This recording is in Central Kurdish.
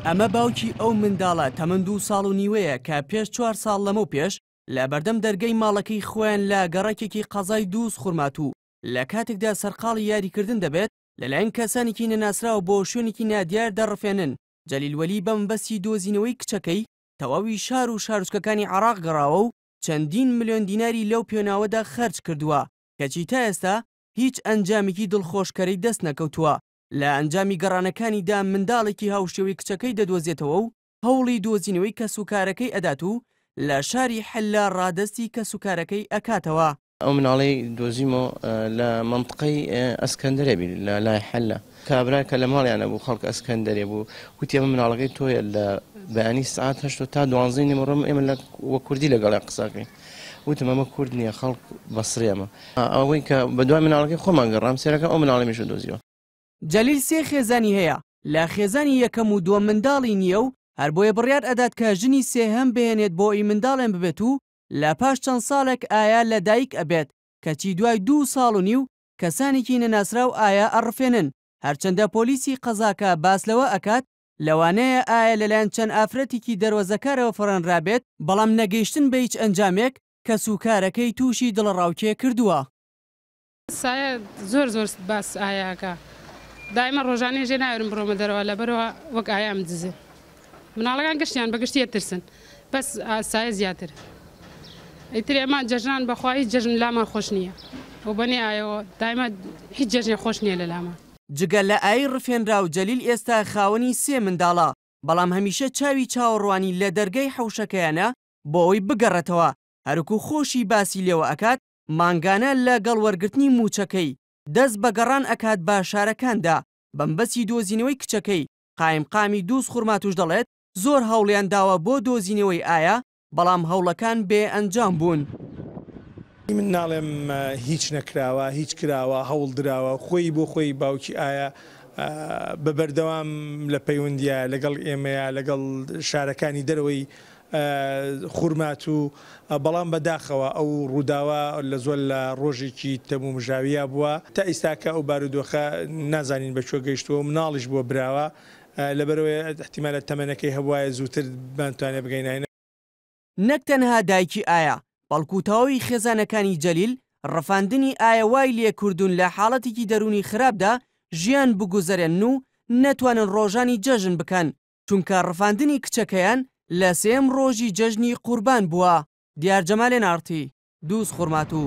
ئەمە باوکی ئەو منداڵە تەمەند 2 ساڵ و نیوەیە کە پێش 4 ساڵ لەمە و پێش لە بەردەم دەرگەی ماڵەکەی خۆیان لە گەڕەکێکی قەزای دووس خوڕمات و لە کاتێکدا سەرقاڵی یاریکردن دەبێت لەلایەن کەسانێکی نەناسراوە بۆ شوێنێکی نادیار دەڕفێنن. جەلیل وەلی بەمبەستی دۆزینەوەی کچەکەی تەواوی شار و شارۆچکەکانی عێراق گەڕاوە و چەندین ملیۆن دیناری لەو پێناوەدا خەرج کردووە کەچی تا ئێستا هیچ ئەنجامێکی دڵخۆشکەرەی دەست نەکەوتووە. لە ئەنجامی گەڕانەکانیدا منداڵێکی هاوشێوەی کچەکەی دەدۆزێتەوە و هەوڵی دۆزینەوەی کەسوکارەکەی ئەدات و لە شاری حەللا ڕادستی کەسوکارەکەی ئەکاتەوە. ئەو مناڵەی دۆزیمەوە لە منطقەی ئەسکەندەرێ بی لە لای حەللا کابرا کە لە ماڵیانە بوو خەڵک ئەسکەندەرێ بوو وتی ئەمە مناڵەکەی تۆیە لە بەیانی سعات 8 تا 12 نیمەڕۆ ئێمە وە کوردی لەگەڵی قساکەین وتم ئەمە کورد نییە خەڵک بەسڕێمە ئەوەی کە بەدوای مناڵەکەی خۆمان گەڕام سێرەکە ئەو مناڵی میشە دۆزیەوە. جەلیل 3 خێزانی هەیە لە خێزانی یەکەم و دووەم منداڵی نییە و هەر بۆیە بڕیار ئەدات کە ژنی سێهەم بهێنێت بۆ ئەی منداڵێن ببێت و لە پاش چەند ساڵێک ئایا لە دایک ئەبێت کەچی دوای 2 ساڵ و نیو کەسانێکی نەناسراو ئایا ئەڕفێنن. هەرچەندە پۆلیسی قەزاکە باس لەوە ئەکات لەوانەیە ئایا لەلایەن چەند ئافرەتێکی دەروەزەکارەوە فڕەنرابێت بەڵام نەگەیشتن بە هیچ ئەنجامێک کەسوکارەکەی تووشی دڵڕاوکێ کردووە. سایە زۆر باس ئایاکە دایمە ڕۆژانەی ژێ ناوێرم بڕۆمە دەرەوە لەبەرەوە وەک ئایام دزێ مناڵەکان گەشتیان بەگشتیە ترسن بەس سایە زیاتر ئیتر ئێمە جەژنان بەخوای جەژن لامان خۆش نییە و بەنێ ئایەوە دایمە هیچ جەژنێ خۆش نییە لە لامان. جگە لە ئای ڕفێنرا و جەلیل ئێستا خاوەنی 3 منداڵە بەڵام هەمیشە چاوی چاوەڕوانی لە دەرگای حەوشەکەیانە بۆ ئەوی بگەڕێتەوە هەرکو خۆشی باسی لێوە ئەکات مانگانە لە گەڵوەرگرتنی موچەکەی دەست بە گەڕان ئەکات بە شارەکاندا بەمبەسی دۆزینەوەی کچەکەی قایمقامی دووس خوڕماتوش دەڵێت زۆر هەوڵیان داوە بۆ دۆزینەوەی ئایا بەڵام هەوڵەکان بێ ئەنجام بوون. من ناڵێم هیچ نەکراوە هیچ کراوە هەوڵ دراوە خۆی بۆ خۆی باوکی ئایا بە بەردەوام لە پەیوەندیە لەگەڵ ئێمەیە لەگەڵ شارەکانی دەرەوەی خوڕمات و بەڵام بەداخەوە ئەو ڕووداوە لە زۆر لە ڕۆژێکی تەموو مژاویە بووە تا ئێستاکە ئەو بارودۆخە نازانین بە چۆ گەیشتووە مناڵیش بۆ براوە لەبەرەوەی احتیمالە تەمەنەکەی هەبوایە زووتر بانتوانێت بگەینە. نەک تەنها دایکی ئایا بەڵکوتەوەی خێزانەکانی جەلیل ڕەفاندنی ئایا وای لێ کوردون لە حاڵەتێکی دەرونی خراپدا ژیان بگوزەرێن و نەتوانن ڕۆژانی جەژن بکەن چونکە ڕەفاندنی کچەکەیان لە 3م ڕۆژی جەژنی قوربان بووە. دیار جەمالێ نارتی دووس خوڕمات و